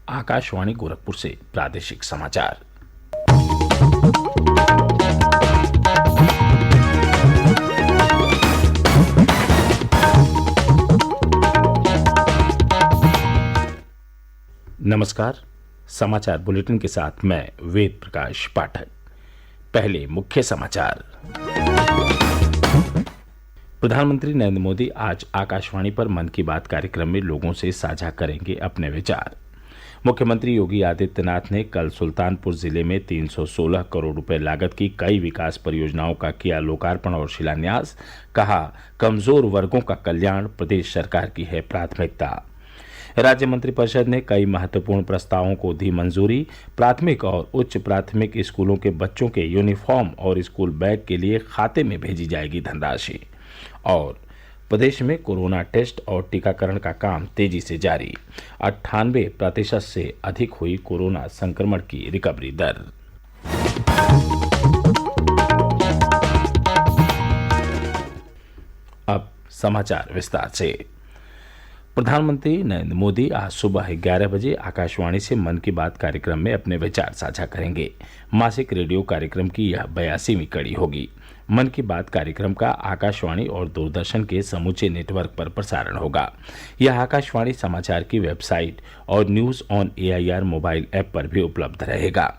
आकाशवाणी गोरखपुर से प्रादेशिक समाचार। नमस्कार। समाचार बुलेटिन के साथ मैं वेद प्रकाश पाठक। पहले मुख्य समाचार। प्रधानमंत्री नरेंद्र मोदी आज आकाशवाणी पर मन की बात कार्यक्रम में लोगों से साझा करेंगे अपने विचार। मुख्यमंत्री योगी आदित्यनाथ ने कल सुल्तानपुर जिले में 316 करोड़ रुपए लागत की कई विकास परियोजनाओं का किया लोकार्पण और शिलान्यास। कहा, कमजोर वर्गों का कल्याण प्रदेश सरकार की है प्राथमिकता। राज्य मंत्रिपरिषद ने कई महत्वपूर्ण प्रस्तावों को दी मंजूरी। प्राथमिक और उच्च प्राथमिक स्कूलों के बच्चों के यूनिफॉर्म और स्कूल बैग के लिए खाते में भेजी जाएगी धनराशि। और प्रदेश में कोरोना टेस्ट और टीकाकरण का काम तेजी से जारी। 98% से अधिक हुई कोरोना संक्रमण की रिकवरी दर। अब समाचार विस्तार से। प्रधानमंत्री नरेंद्र मोदी आज सुबह 11 बजे आकाशवाणी से मन की बात कार्यक्रम में अपने विचार साझा करेंगे। मासिक रेडियो कार्यक्रम की यह 82वीं कड़ी होगी। मन की बात कार्यक्रम का आकाशवाणी और दूरदर्शन के समूचे नेटवर्क पर प्रसारण होगा। यह आकाशवाणी समाचार की वेबसाइट और news on AIR mobile app पर भी उपलब्ध रहेगा।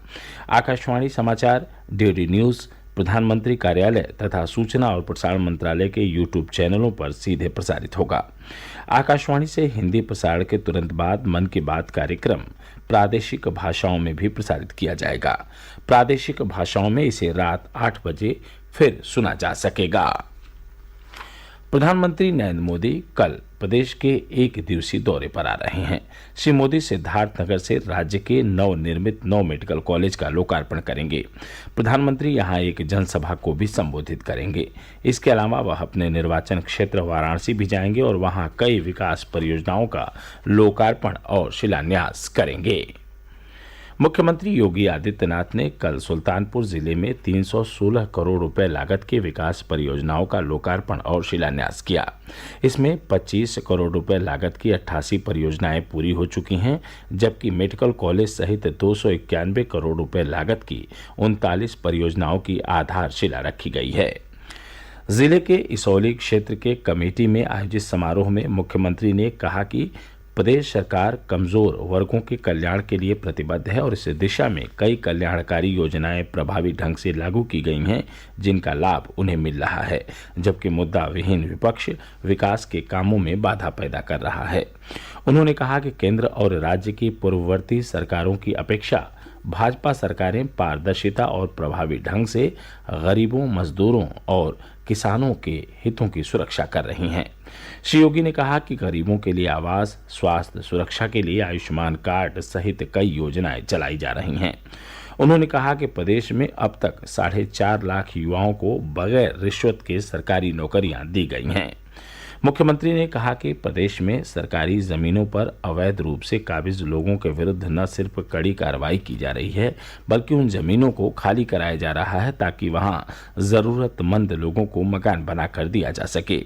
आकाशवाणी समाचार, DD न्यूज, प्रधानमंत्री कार्यालय तथा सूचना और प्रसारण मंत्रालय के YouTube चैनलों पर सीधे प्रसारित होगा। आकाशवाणी से हिंदी प्रसारण के तुरंत बाद मन की बात कार्यक्रम प्रादेशिक भाषाओं में भी प्रसारित किया जाएगा। प्रादेशिक भाषाओं में इसे रात 8 बजे फिर सुना जा सकेगा। प्रधानमंत्री नरेंद्र मोदी कल प्रदेश के एक दिवसीय दौरे पर आ रहे हैं। श्री मोदी सिद्धार्थनगर से राज्य के नवनिर्मित 9 मेडिकल कॉलेज का लोकार्पण करेंगे। प्रधानमंत्री यहां एक जनसभा को भी संबोधित करेंगे। इसके अलावा वह अपने निर्वाचन क्षेत्र वाराणसी भी जाएंगे और वहां कई विकास परियोजनाओं का लोकार्पण और शिलान्यास करेंगे। मुख्यमंत्री योगी आदित्यनाथ ने कल सुल्तानपुर जिले में 316 करोड़ रुपए लागत की विकास परियोजनाओं का लोकार्पण और शिलान्यास किया। इसमें 25 करोड़ रुपए लागत की 88 परियोजनाएं पूरी हो चुकी हैं, जबकि मेडिकल कॉलेज सहित 291 करोड़ रुपए लागत की 39 परियोजनाओं की आधारशिला रखी गई है। जिले के इसौली क्षेत्र के कमेटी में आयोजित समारोह में मुख्यमंत्री ने कहा कि प्रदेश सरकार कमजोर वर्गों के कल्याण के लिए प्रतिबद्ध है और इस दिशा में कई कल्याणकारी योजनाएं प्रभावी ढंग से लागू की गई हैं, जिनका लाभ उन्हें मिल रहा है, जबकि मुद्दा विहीन विपक्ष विकास के कामों में बाधा पैदा कर रहा है। उन्होंने कहा कि केंद्र और राज्य की पूर्ववर्ती सरकारों की अपेक्षा भाजपा सरकारें पारदर्शिता और प्रभावी ढंग से गरीबों, मजदूरों और किसानों के हितों की सुरक्षा कर रही हैं। श्री योगी ने कहा कि गरीबों के लिए आवास, स्वास्थ्य सुरक्षा के लिए आयुष्मान कार्ड सहित कई योजनाएं चलाई जा रही हैं। उन्होंने कहा कि प्रदेश में अब तक 4.5 लाख युवाओं को बगैर रिश्वत के सरकारी नौकरियां दी गई हैं। मुख्यमंत्री ने कहा कि प्रदेश में सरकारी जमीनों पर अवैध रूप से काबिज लोगों के विरुद्ध न सिर्फ कड़ी कार्रवाई की जा रही है, बल्कि उन जमीनों को खाली कराया जा रहा है ताकि वहां जरूरतमंद लोगों को मकान बनाकर दिया जा सके।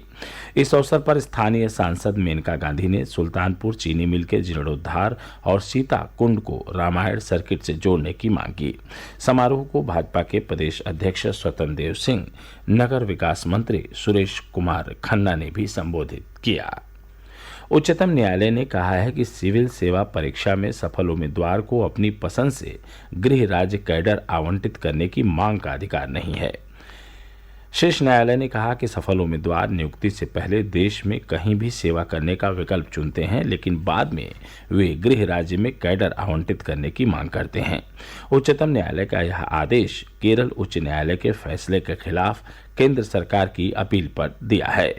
इस अवसर पर स्थानीय सांसद मेनका गांधी ने सुल्तानपुर चीनी मिल के जीर्णोद्धार और सीता कुंड को रामायण सर्किट से जोड़ने की मांग की। समारोह को भाजपा के प्रदेश अध्यक्ष स्वतंत्र देव सिंह, नगर विकास मंत्री सुरेश कुमार खन्ना ने भी संबोधित किया। उच्चतम न्यायालय ने कहा है कि सिविल सेवा परीक्षा में सफल उम्मीदवार को अपनी पसंद से गृह राज्य कैडर आवंटित करने की मांग का अधिकार नहीं है। शीर्ष न्यायालय ने कहा कि सफल उम्मीदवार नियुक्ति से पहले देश में कहीं भी सेवा करने का विकल्प चुनते हैं, लेकिन बाद में वे गृह राज्य में कैडर आवंटित करने की मांग करते हैं। उच्चतम न्यायालय का यह आदेश केरल उच्च न्यायालय के फैसले के खिलाफ केंद्र सरकार की अपील पर दिया है।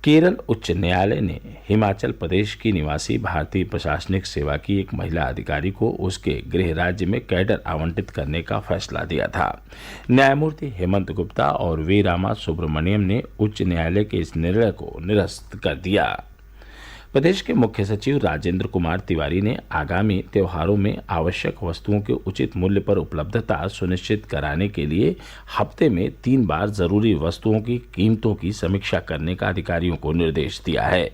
केरल उच्च न्यायालय ने हिमाचल प्रदेश की निवासी भारतीय प्रशासनिक सेवा की एक महिला अधिकारी को उसके गृह राज्य में कैडर आवंटित करने का फैसला दिया था। न्यायमूर्ति हेमंत गुप्ता और वी रामा सुब्रमण्यम ने उच्च न्यायालय के इस निर्णय को निरस्त कर दिया। प्रदेश के मुख्य सचिव राजेंद्र कुमार तिवारी ने आगामी त्योहारों में आवश्यक वस्तुओं के उचित मूल्य पर उपलब्धता सुनिश्चित कराने के लिए हफ्ते में 3 बार जरूरी वस्तुओं की कीमतों की समीक्षा करने का अधिकारियों को निर्देश दिया है।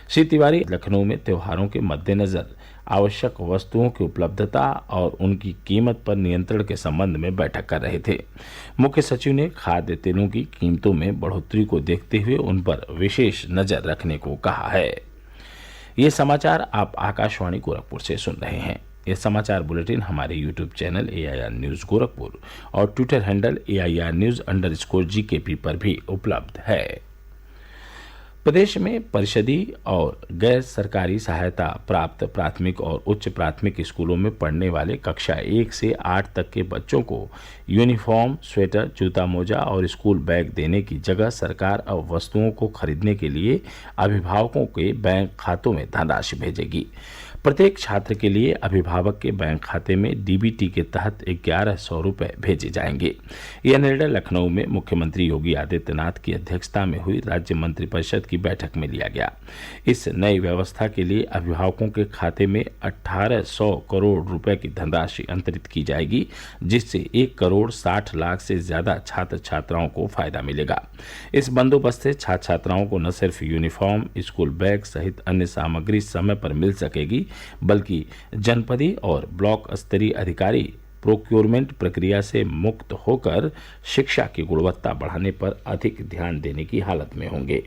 श्री तिवारी लखनऊ में त्योहारों के मद्देनजर आवश्यक वस्तुओं की उपलब्धता और उनकी कीमत पर नियंत्रण के संबंध में बैठक कर रहे थे। मुख्य सचिव ने खाद्य तेलों की कीमतों में बढ़ोतरी को देखते हुए उन पर विशेष नजर रखने को कहा है। ये समाचार आप आकाशवाणी गोरखपुर से सुन रहे हैं। ये समाचार बुलेटिन हमारे YouTube channel AIR news Gorakhpur और ट्विटर हैंडल AIR News_GKP पर भी उपलब्ध है। प्रदेश में परिषदीय और गैर सरकारी सहायता प्राप्त प्राथमिक और उच्च प्राथमिक स्कूलों में पढ़ने वाले कक्षा 1 से 8 तक के बच्चों को यूनिफॉर्म, स्वेटर, जूता मोजा और स्कूल बैग देने की जगह सरकार अब वस्तुओं को खरीदने के लिए अभिभावकों के बैंक खातों में धनराशि भेजेगी। प्रत्येक छात्र के लिए अभिभावक के बैंक खाते में DBT के तहत 1100 रुपये भेजे जाएंगे। यह निर्णय लखनऊ में मुख्यमंत्री योगी आदित्यनाथ की अध्यक्षता में हुई राज्य मंत्रिपरिषद की बैठक में लिया गया। इस नई व्यवस्था के लिए अभिभावकों के खाते में 1800 करोड़ रुपए की धनराशि अंतरित की जाएगी, जिससे 1 करोड़ 60 लाख से ज्यादा छात्र छात्राओं को फायदा मिलेगा। इस बंदोबस्त से छात्र छात्राओं को न सिर्फ यूनिफॉर्म, स्कूल बैग सहित अन्य सामग्री समय पर मिल सकेगी, बल्कि जनपदी और ब्लॉक स्तरीय अधिकारी प्रोक्योरमेंट प्रक्रिया से मुक्त होकर शिक्षा की गुणवत्ता बढ़ाने पर अधिक ध्यान देने की हालत में होंगे।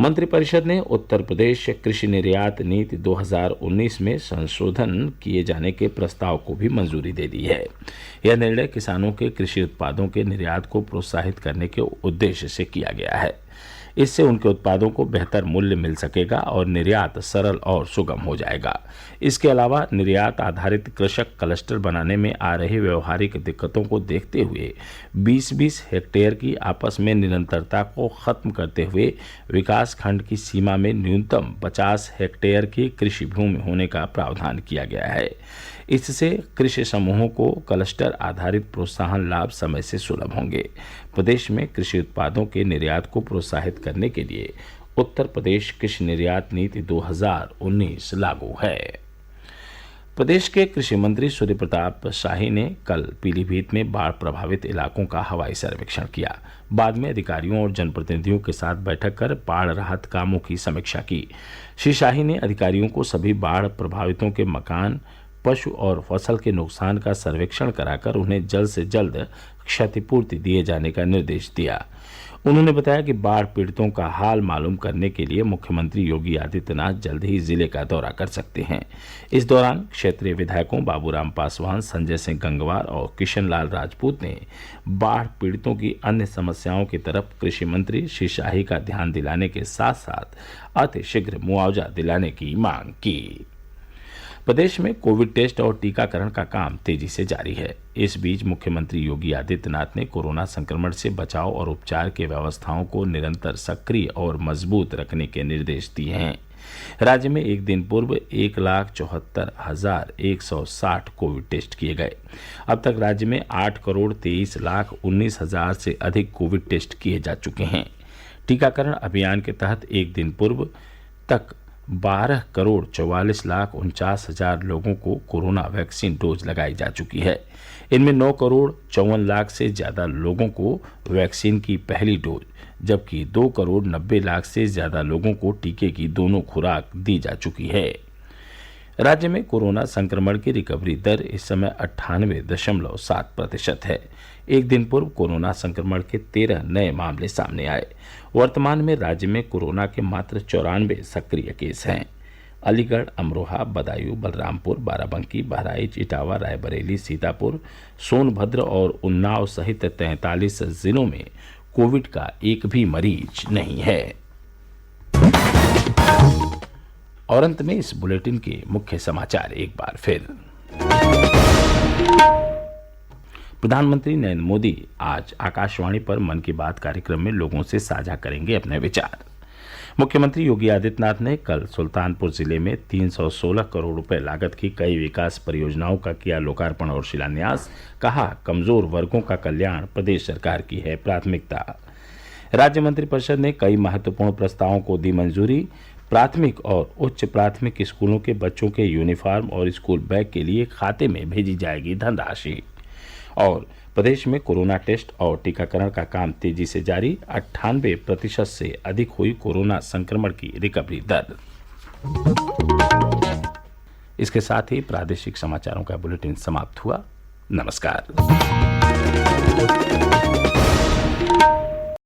मंत्रिपरिषद ने उत्तर प्रदेश कृषि निर्यात नीति 2019 में संशोधन किए जाने के प्रस्ताव को भी मंजूरी दे दी है। यह निर्णय किसानों के कृषि उत्पादों के निर्यात को प्रोत्साहित करने के उद्देश्य से किया गया है। इससे उनके उत्पादों को बेहतर मूल्य मिल सकेगा और निर्यात सरल और सुगम हो जाएगा। इसके अलावा निर्यात आधारित कृषक क्लस्टर बनाने में आ रही व्यवहारिक दिक्कतों को देखते हुए 20-20 हेक्टेयर की आपस में निरंतरता को खत्म करते हुए विकास खंड की सीमा में न्यूनतम 50 हेक्टेयर की कृषि भूमि होने का प्रावधान किया गया है। इससे कृषि समूहों को क्लस्टर आधारित प्रोत्साहन लाभ समय से सुलभ होंगे। प्रदेश में कृषि उत्पादों के निर्यात को प्रोत्साहित करने के लिए उत्तर प्रदेश कृषि निर्यात नीति 2019 लागू है। प्रदेश के कृषि मंत्री सूर्य प्रताप शाही ने कल पीलीभीत में बाढ़ प्रभावित इलाकों का हवाई सर्वेक्षण किया। बाद में अधिकारियों और जनप्रतिनिधियों के साथ बैठक कर बाढ़ राहत कामों की समीक्षा की। श्री शाही ने अधिकारियों को सभी बाढ़ प्रभावितों के मकान, पशु और फसल के नुकसान का सर्वेक्षण कराकर उन्हें जल्द से जल्द क्षतिपूर्ति दिए जाने का निर्देश दिया। उन्होंने बताया कि बाढ़ पीड़ितों का हाल मालूम करने के लिए मुख्यमंत्री योगी आदित्यनाथ जल्द ही जिले का दौरा कर सकते हैं। इस दौरान क्षेत्रीय विधायकों बाबूराम पासवान, संजय सिंह गंगवार और किशन लाल राजपूत ने बाढ़ पीड़ितों की अन्य समस्याओं की तरफ कृषि मंत्री श्री शाही का ध्यान दिलाने के साथ साथ अतिशीघ्र मुआवजा दिलाने की मांग की। प्रदेश में कोविड टेस्ट और टीकाकरण का काम तेजी से जारी है। इस बीच मुख्यमंत्री योगी आदित्यनाथ ने कोरोना संक्रमण से बचाव और उपचार की व्यवस्थाओं को निरंतर सक्रिय और मजबूत रखने के निर्देश दिए हैं। राज्य में एक दिन पूर्व 1,74,160 कोविड टेस्ट किए गए। अब तक राज्य में 8,23,19,000 से अधिक कोविड टेस्ट किए जा चुके हैं। टीकाकरण अभियान के तहत एक दिन पूर्व तक 12,44,49,000 लोगों को कोरोना वैक्सीन डोज लगाई जा चुकी है। इनमें 9,54,00,000 से ज़्यादा लोगों को वैक्सीन की पहली डोज, जबकि 2,90,00,000 से ज़्यादा लोगों को टीके की दोनों खुराक दी जा चुकी है। राज्य में कोरोना संक्रमण की रिकवरी दर इस समय 98.7% है। एक दिन पूर्व कोरोना संक्रमण के 13 नए मामले सामने आए। वर्तमान में राज्य में कोरोना के मात्र 94 सक्रिय केस हैं। अलीगढ़, अमरोहा, बदायूं, बलरामपुर, बाराबंकी, बहराइच, इटावा, रायबरेली, सीतापुर, सोनभद्र और उन्नाव सहित 43 जिलों में कोविड का एक भी मरीज नहीं है। और अंत में इस बुलेटिन के मुख्य समाचार एक बार फिर। प्रधानमंत्री नरेंद्र मोदी आज आकाशवाणी पर मन की बात कार्यक्रम में लोगों से साझा करेंगे अपने विचार। मुख्यमंत्री योगी आदित्यनाथ ने कल सुल्तानपुर जिले में 316 करोड़ रुपए लागत की कई विकास परियोजनाओं का किया लोकार्पण और शिलान्यास। कहा, कमजोर वर्गों का कल्याण प्रदेश सरकार की है प्राथमिकता। राज्य मंत्रिपरिषद ने कई महत्वपूर्ण प्रस्तावों को दी मंजूरी। प्राथमिक और उच्च प्राथमिक स्कूलों के बच्चों के यूनिफॉर्म और स्कूल बैग के लिए खाते में भेजी जाएगी धनराशि। और प्रदेश में कोरोना टेस्ट और टीकाकरण का काम तेजी से जारी। 98% से अधिक हुई कोरोना संक्रमण की रिकवरी दर। इसके साथ ही प्रादेशिक समाचारों का बुलेटिन समाप्त हुआ। नमस्कार।